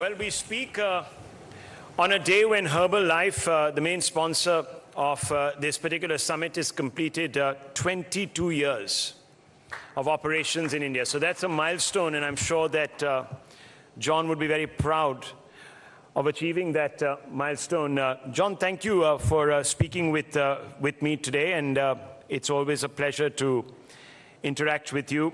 Well, we speak on a day when Herbalife, the main sponsor of this particular summit, has completed 22 years of operations in India. So that's a milestone, and I'm sure that John would be very proud of achieving that milestone. John, thank you for speaking with me today, and it's always a pleasure to interact with you.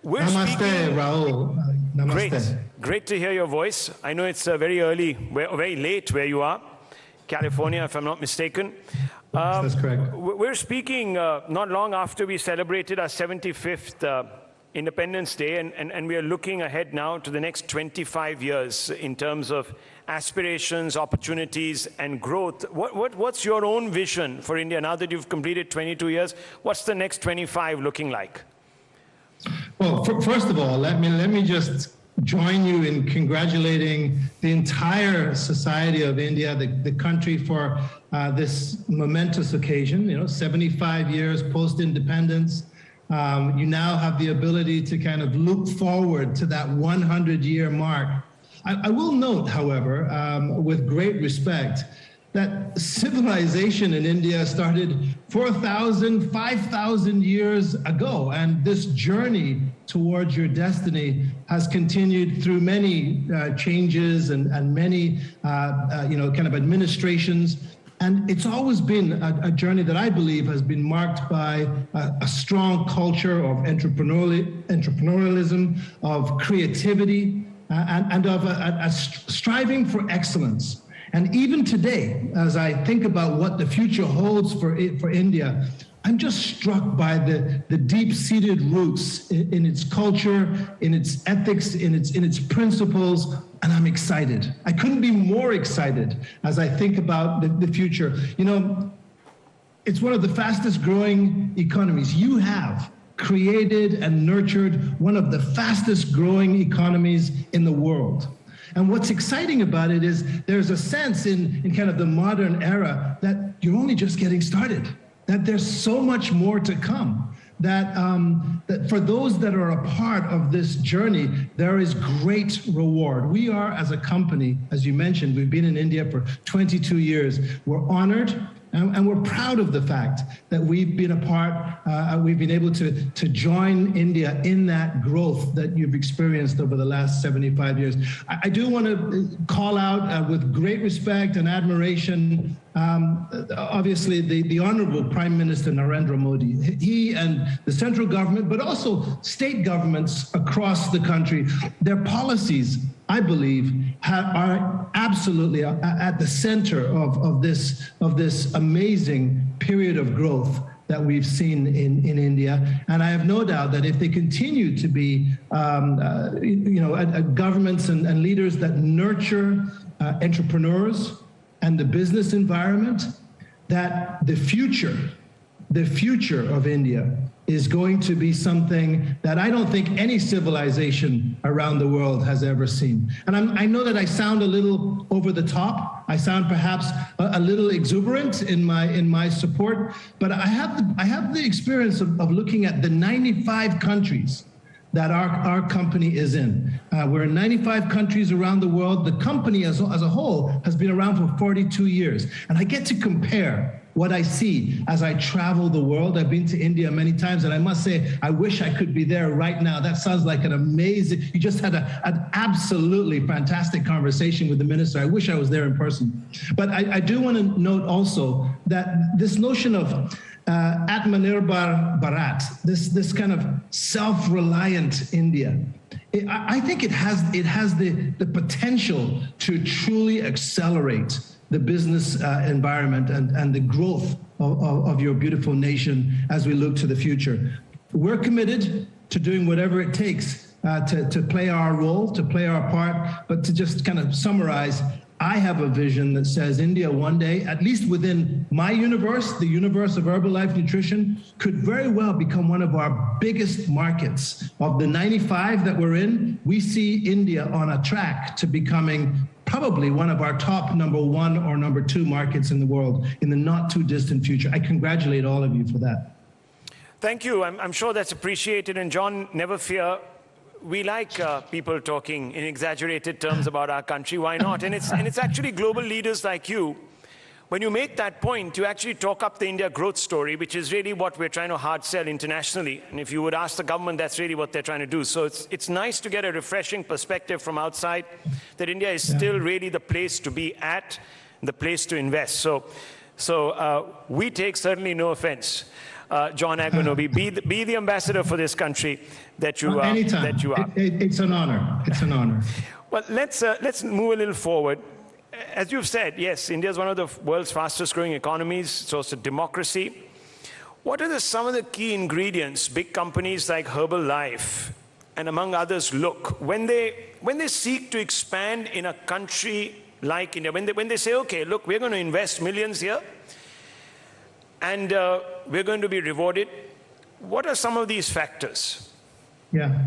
Namaste, Rahul. Namaste. Great to hear your voice. I know it's very early, very late where you are, California, if I'm not mistaken. That's correct. We're speaking not long after we celebrated our 75th Independence Day, and we are looking ahead now to the next 25 years in terms of aspirations, opportunities, and growth. What's your own vision for India now that you've completed 22 years? What's the next 25 looking like? Well, first of all, let me just join you in congratulating the entire society of India, the country, for this momentous occasion. 75 years post-independence. You now have the ability to kind of look forward to that 100-year mark. I will note, however, with great respect, that civilization in India started 4,000, 5,000 years ago, and this journey towards your destiny has continued through many changes and many kind of administrations. And it's always been a journey that I believe has been marked by a strong culture of entrepreneurialism, of creativity, and of a striving for excellence. And even today, as I think about what the future holds for India, I'm just struck by the deep-seated roots in its culture, in its ethics, in its principles, and I'm excited. I couldn't be more excited as I think about the future. It's one of the fastest growing economies. You have created and nurtured one of the fastest growing economies in the world. And what's exciting about it is there's a sense in kind of the modern era that you're only just getting started, that there's so much more to come, that for those that are a part of this journey, there is great reward. We are, as a company, as you mentioned, we've been in India for 22 years. We're honored. And we're proud of the fact that we've been we've been able to join India in that growth that you've experienced over the last 75 years. I do want to call out with great respect and admiration, obviously, the Honorable Prime Minister Narendra Modi. He and the central government, but also state governments across the country, their policies, I believe, are absolutely at the center of this amazing period of growth that we've seen in India. And I have no doubt that if they continue to be governments and leaders that nurture entrepreneurs and the business environment, that the future of India is going to be something that I don't think any civilization around the world has ever seen. And I know that I sound a little over the top. I sound perhaps a little exuberant in my support, but I have the experience of looking at the 95 countries that our company is in. We're in 95 countries around the world. The company as a whole has been around for 42 years. And I get to compare what I see as I travel the world. I've been to India many times, and I must say, I wish I could be there right now. That sounds like an amazing, you just had an absolutely fantastic conversation with the minister. I wish I was there in person. But I do want to note also that this notion of Atmanirbhar Bharat, this kind of self-reliant India, I think it has the potential to truly accelerate the business environment and the growth of your beautiful nation as we look to the future. We're committed to doing whatever it takes to play our role, to play our part, but to just kind of summarize, I have a vision that says India one day, at least within my universe, the universe of Herbalife Nutrition, could very well become one of our biggest markets. Of the 95 that we're in, we see India on a track to becoming probably one of our top #1 or #2 markets in the world in the not too distant future. I congratulate all of you for that. Thank you. I'm sure that's appreciated. And John, never fear. we like people talking in exaggerated terms about our country. Why not? And it's actually global leaders like you. When you make that point, you actually talk up the India growth story, which is really what we're trying to hard sell internationally. And if you would ask the government, that's really what they're trying to do. So it's nice to get a refreshing perspective from outside that India is still really the place to be at, the place to invest. So we take certainly no offense, John Agunobi. Be the ambassador for this country that you are. Anytime. That you are. It's an honor. It's an honor. Well, let's move a little forward. As you've said, yes, India is one of the world's fastest growing economies. So it's a democracy. What are some of the key ingredients big companies like Herbalife and among others look when they seek to expand in a country like India? When they say, okay, look, we're going to invest millions here and we're going to be rewarded. What are some of these factors? Yeah,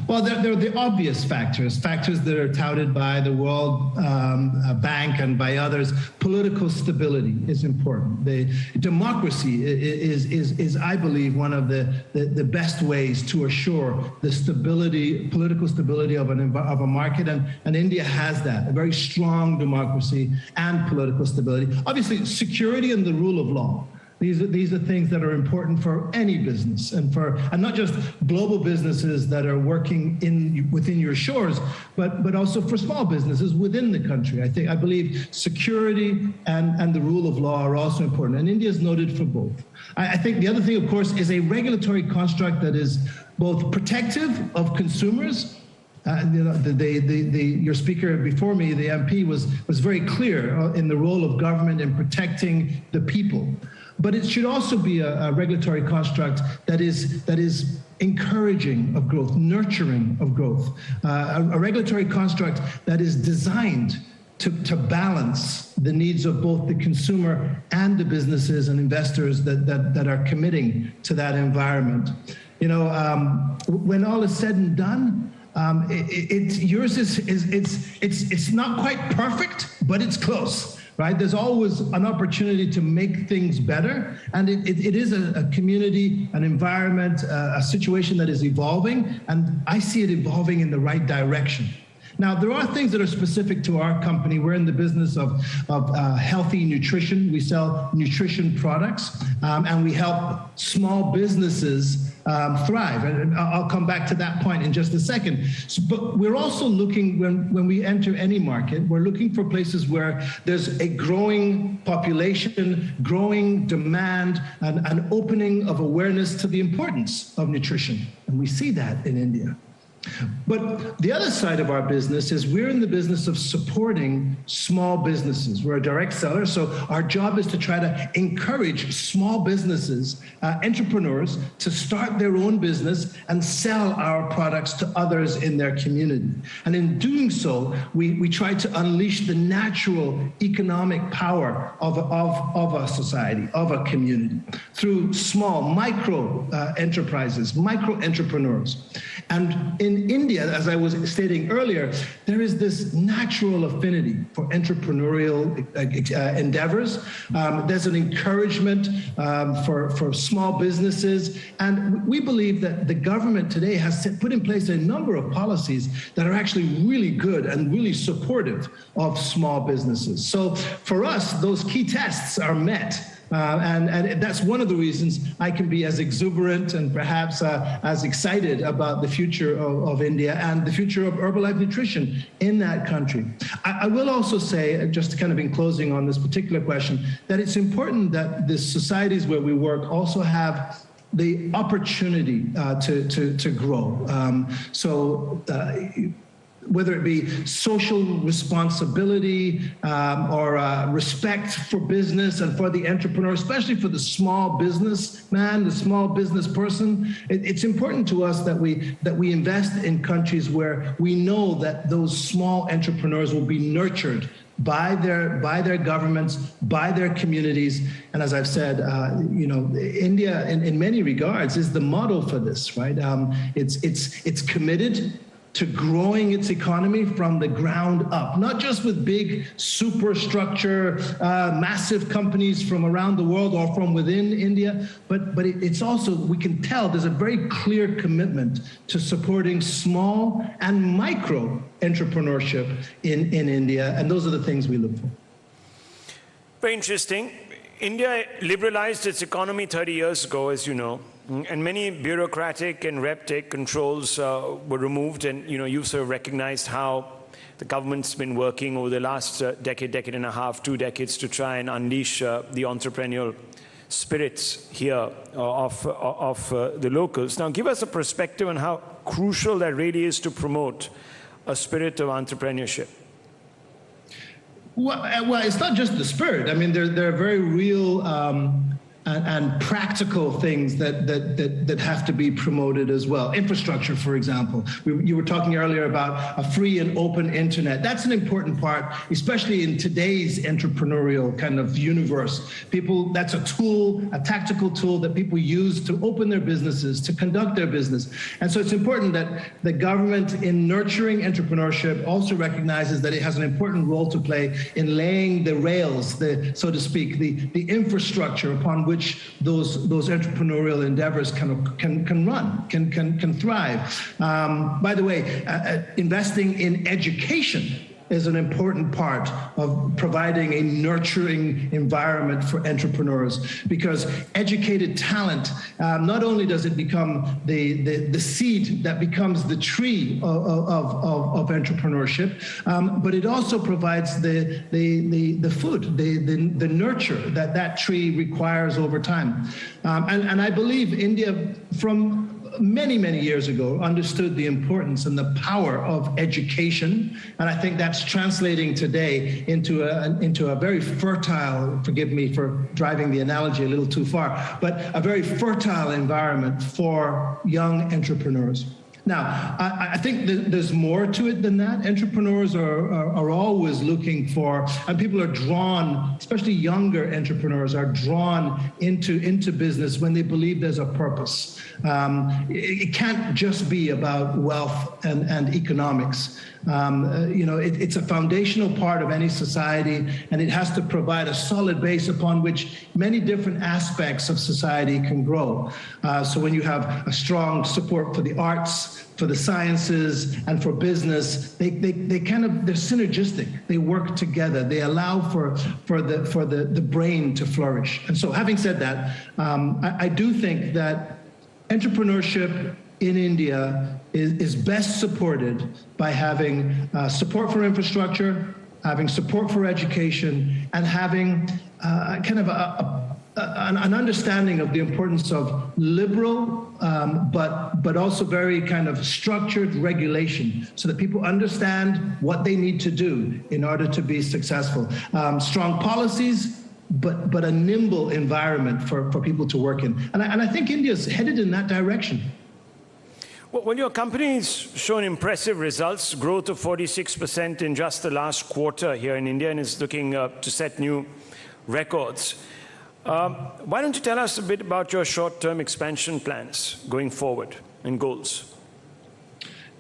well, they're the obvious factors that are touted by the World Bank and by others. Political stability is important. The democracy is, I believe, one of the best ways to assure the stability, political stability of a market, and India has that, a very strong democracy and political stability. Obviously, security and the rule of law. These are things that are important for any business and not just global businesses that are working within your shores, but also for small businesses within the country. I believe security and the rule of law are also important, and India is noted for both. I think the other thing, of course, is a regulatory construct that is both protective of consumers. Your speaker before me, the MP, was very clear in the role of government in protecting the people. But it should also be a regulatory construct that is encouraging of growth, nurturing of growth, a regulatory construct that is designed to balance the needs of both the consumer and the businesses and investors that are committing to that environment. You know, when all is said and done, yours it's not quite perfect, but it's close. Right? There's always an opportunity to make things better. And it is a community, an environment, a situation that is evolving. And I see it evolving in the right direction. Now, there are things that are specific to our company. We're in the business of healthy nutrition. We sell nutrition products, and we help small businesses thrive. And I'll come back to that point in just a second. But we're also looking, when we enter any market, we're looking for places where there's a growing population, growing demand, and an opening of awareness to the importance of nutrition. And we see that in India. But the other side of our business is we're in the business of supporting small businesses. We're a direct seller, so our job is to try to encourage small businesses, entrepreneurs, to start their own business and sell our products to others in their community. And in doing so, we try to unleash the natural economic power of a society, of a community, through small micro enterprises, micro entrepreneurs. And in India, as I was stating earlier, there is this natural affinity for entrepreneurial endeavors. There's an encouragement for small businesses. And we believe that the government today has put in place a number of policies that are actually really good and really supportive of small businesses. So for us, those key tests are met. And that's one of the reasons I can be as exuberant and perhaps as excited about the future of India and the future of Herbalife nutrition in that country. I will also say, just kind of in closing on this particular question, that it's important that the societies where we work also have the opportunity to grow. Whether it be social responsibility or respect for business and for the entrepreneur, especially for the small businessman, the small business person, it's important to us that we invest in countries where we know that those small entrepreneurs will be nurtured by their governments, by their communities. And as I've said, India in many regards is the model for this, right? It's committed to growing its economy from the ground up, not just with big superstructure, massive companies from around the world or from within India, but it's also, we can tell there's a very clear commitment to supporting small and micro entrepreneurship in India, and those are the things we look for. Very interesting. India liberalized its economy 30 years ago, as you know, and many bureaucratic and red tape controls were removed, and you've sort of recognized how the government's been working over the last decade and a half, 2 decades to try and unleash the entrepreneurial spirits here of the locals. Now, give us a perspective on how crucial that really is to promote a spirit of entrepreneurship. Well, it's not just the spirit. I mean, there are very real and practical things that have to be promoted as well. Infrastructure, for example. You were talking earlier about a free and open internet. That's an important part, especially in today's entrepreneurial kind of universe. That's a tool, a tactical tool that people use to open their businesses, to conduct their business. And so it's important that the government, in nurturing entrepreneurship, also recognizes that it has an important role to play in laying the rails, so to speak, the infrastructure upon which those entrepreneurial endeavors can run, can thrive. By the way, investing in education is an important part of providing a nurturing environment for entrepreneurs, because educated talent, not only does it become the seed that becomes the tree of entrepreneurship, but it also provides the food, the nurture that tree requires over time. And I believe India, from many years ago, understood the importance and the power of education, and I think that's translating today into a very fertile, forgive me for driving the analogy a little too far, but a very fertile environment for young entrepreneurs. Now, I think there's more to it than that. Entrepreneurs are always looking for, and people are drawn, especially younger entrepreneurs are drawn into business when they believe there's a purpose. It can't just be about wealth and economics. It's a foundational part of any society, and it has to provide a solid base upon which many different aspects of society can grow. So when you have a strong support for the arts, for the sciences, and for business, they're synergistic. They work together. They allow for the brain to flourish. And so, having said that, I do think that entrepreneurship in India is best supported by having support for infrastructure, having support for education, and having kind of an understanding of the importance of liberal, but also very kind of structured regulation, so that people understand what they need to do in order to be successful. Strong policies, but a nimble environment for people to work in. And I think India's headed in that direction. Well, your company's shown impressive results, growth of 46% in just the last quarter here in India, and is looking to set new records. Why don't you tell us a bit about your short-term expansion plans going forward and goals?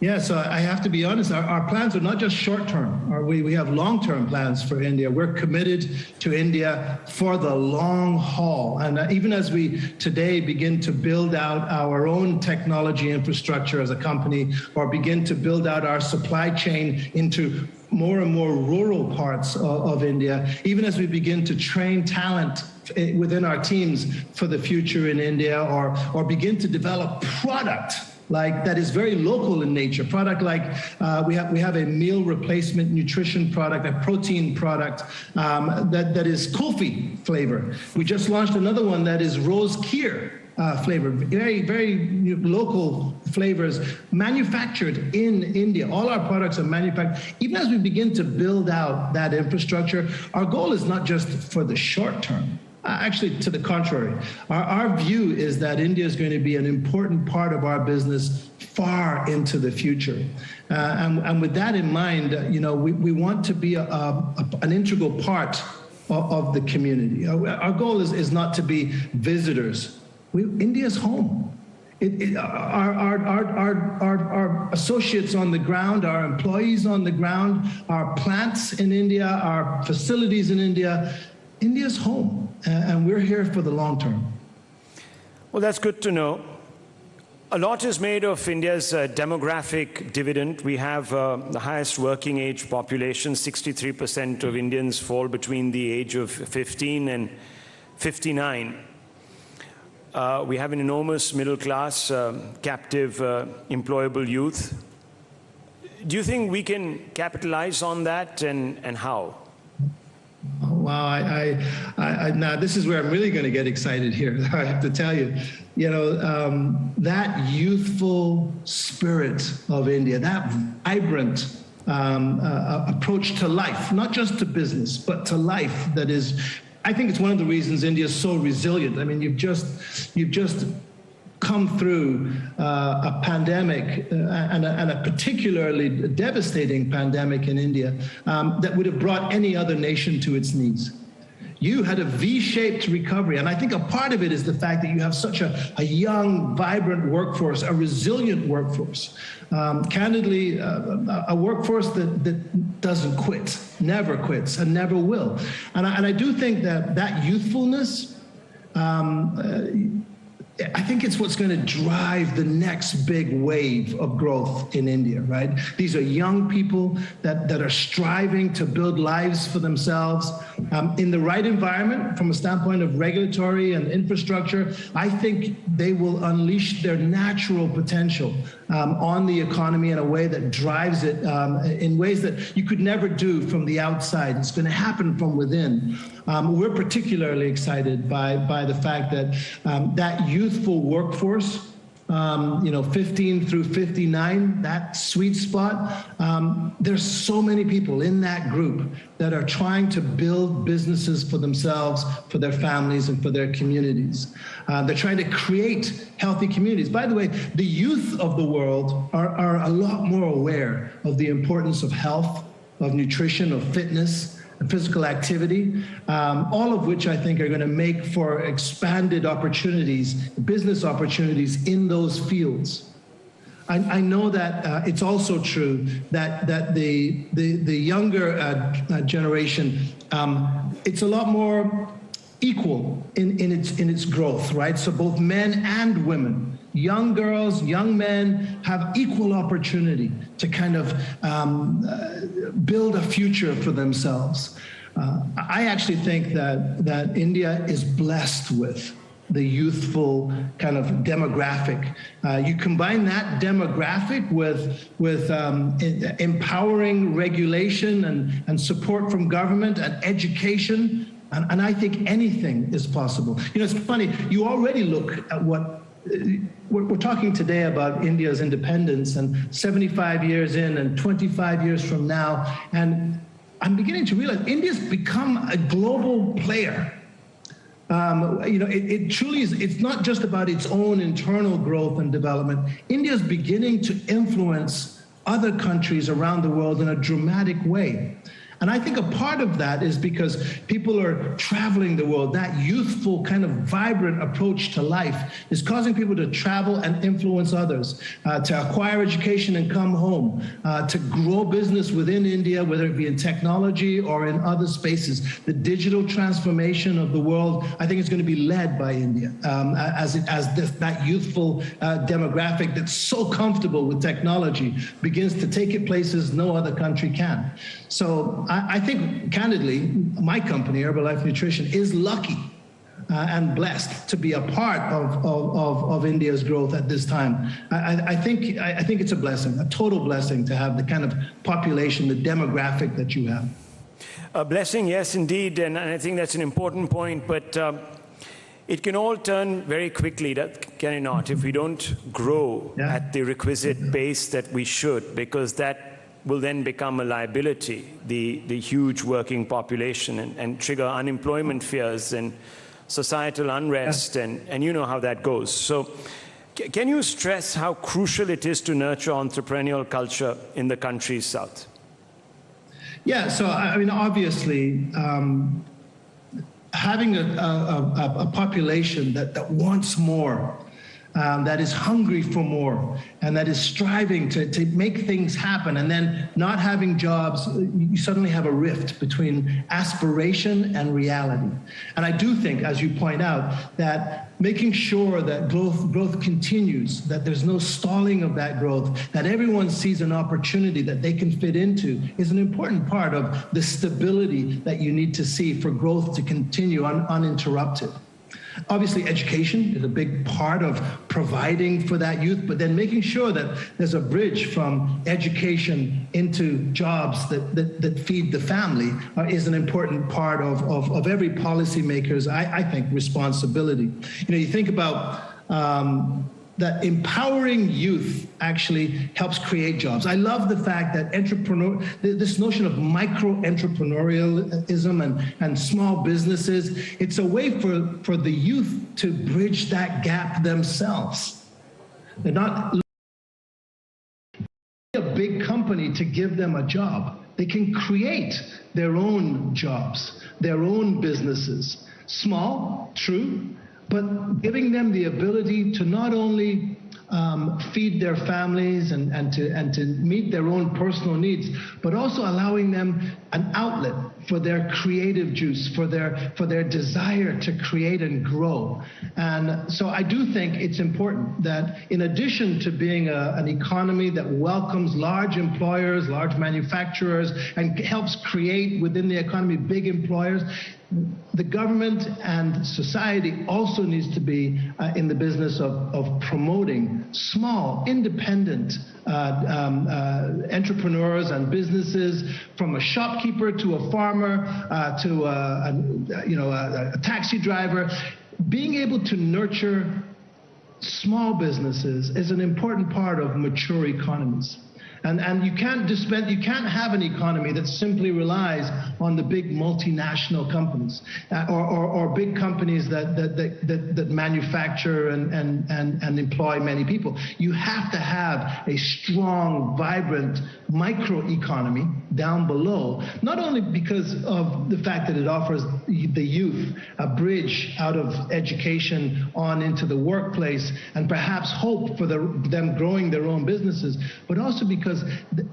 Yeah, so I have to be honest, our plans are not just short-term. We have long-term plans for India. We're committed to India for the long haul. And even as we today begin to build out our own technology infrastructure as a company, or begin to build out our supply chain into more and more rural parts of India, even as we begin to train talent within our teams for the future in India, or begin to develop product like that is very local in nature. Product like we have a meal replacement nutrition product, a protein product that is kulfi flavor. We just launched another one that is rose kheer flavor, very local flavors, manufactured in India. All our products are manufactured. Even as we begin to build out that infrastructure, our goal is not just for the short term. Actually, to the contrary, our view is that India is going to be an important part of our business far into the future. And with that in mind, we want to be an integral part of the community. Our goal is not to be visitors. India's home. our associates on the ground, our employees on the ground, our plants in India, our facilities in India, India's home, and we're here for the long term. Well, that's good to know. A lot is made of India's demographic dividend. We have the highest working age population. 63% of Indians fall between the age of 15 and 59. We have an enormous middle class, captive, employable youth. Do you think we can capitalize on that, and how? Wow, now this is where I'm really going to get excited here. I have to tell you, that youthful spirit of India, that vibrant approach to life, not just to business, but to life, that is, I think it's one of the reasons India is so resilient. I mean, you've just come through a pandemic and a particularly devastating pandemic in India that would have brought any other nation to its knees. You had a V-shaped recovery, and I think a part of it is the fact that you have such a young, vibrant workforce, a resilient workforce. Candidly, a workforce that doesn't quit, never quits, and never will. And I do think that youthfulness, I think it's what's going to drive the next big wave of growth in India, right? These are young people that are striving to build lives for themselves in the right environment from a standpoint of regulatory and infrastructure. I think they will unleash their natural potential on the economy in a way that drives it in ways that you could never do from the outside. It's going to happen from within. We're particularly excited by the fact that that youthful workforce, 15 through 59, that sweet spot, there's so many people in that group that are trying to build businesses for themselves, for their families, and for their communities. They're trying to create healthy communities. By the way, the youth of the world are a lot more aware of the importance of health, of nutrition, of fitness, physical activity, all of which I think are going to make for expanded opportunities, business opportunities in those fields. I know that it's also true that the younger generation, it's a lot more equal in its growth, right? So both men and women, young girls, young men have equal opportunity to kind of build a future for themselves. I actually think that India is blessed with the youthful kind of demographic. You combine that demographic with empowering regulation and support from government and education, and I think anything is possible. It's funny, you already look at what we're talking today about India's independence and 75 years in and 25 years from now, and I'm beginning to realize India's become a global player. It truly is. It's not just about its own internal growth and development. India's beginning to influence other countries around the world in a dramatic way. And I think a part of that is because people are traveling the world. That youthful kind of vibrant approach to life is causing people to travel and influence others, to acquire education and come home, to grow business within India, whether it be in technology or in other spaces. The digital transformation of the world, I think, is going to be led by India that youthful demographic that's so comfortable with technology begins to take it places no other country can. So I think, candidly, my company, Herbalife Nutrition, is lucky and blessed to be a part of India's growth at this time. I think it's a blessing, a total blessing, to have the kind of population, the demographic that you have. A blessing, yes, indeed, and I think that's an important point, but it can all turn very quickly, can it not, if we don't grow at the requisite pace that we should, because that will then become a liability, the huge working population, and trigger unemployment fears and societal unrest, and you know how that goes. So can you stress how crucial it is to nurture entrepreneurial culture in the country's south? Yeah, so I mean, obviously, having a population that wants more, that is hungry for more and that is striving to make things happen, and then not having jobs, you suddenly have a rift between aspiration and reality. And I do think, as you point out, that making sure that growth continues, that there's no stalling of that growth, that everyone sees an opportunity that they can fit into, is an important part of the stability that you need to see for growth to continue uninterrupted. Obviously, education is a big part of providing for that youth, but then making sure that there's a bridge from education into jobs that feed the family is an important part of every policymaker's, I think, responsibility. You know, you think about that empowering youth actually helps create jobs. I love the fact that this notion of micro-entrepreneurialism and small businesses, it's a way for the youth to bridge that gap themselves. They're not a big company to give them a job. They can create their own jobs, their own businesses. Small, true, but giving them the ability to not only feed their families and to meet their own personal needs, but also allowing them an outlet for their creative juice, for their desire to create and grow. And so I do think it's important that, in addition to being an economy that welcomes large employers, large manufacturers, and helps create within the economy big employers, the government and society also needs to be in the business of promoting small, independent entrepreneurs and businesses, from a shopkeeper to a farmer to a taxi driver. Being able to nurture small businesses is an important part of mature economies. And you can't have an economy that simply relies on the big multinational companies or big companies that manufacture and employ many people. You have to have a strong, vibrant microeconomy down below, not only because of the fact that it offers the youth a bridge out of education on into the workplace and perhaps hope for them growing their own businesses, but also because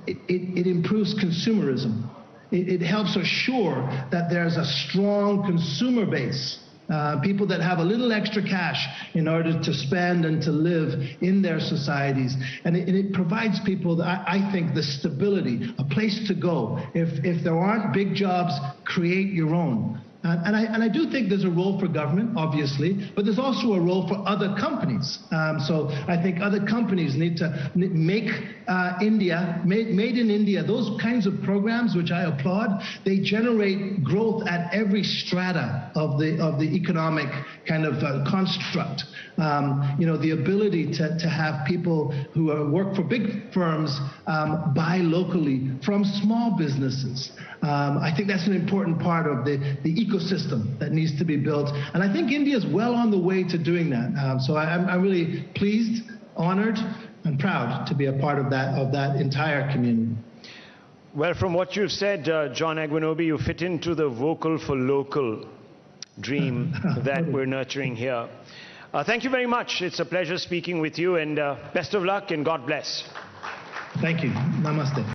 it improves consumerism. It helps assure that there's a strong consumer base, people that have a little extra cash in order to spend and to live in their societies. And it provides people, I think, the stability, a place to go. If there aren't big jobs, create your own. And I do think there's a role for government, obviously, but there's also a role for other companies. So I think other companies need to make made in India, those kinds of programs, which I applaud. They generate growth at every strata of the economic kind of construct. The ability to have people who work for big firms buy locally from small businesses. I think that's an important part of the ecosystem that needs to be built. And I think India is well on the way to doing that. So I'm really pleased, honored, and proud to be a part of that entire community. Well, from what you've said, John Aguinobi, you fit into the vocal for local dream that we're nurturing here. Thank you very much. It's a pleasure speaking with you, and best of luck and God bless. Thank you. Namaste.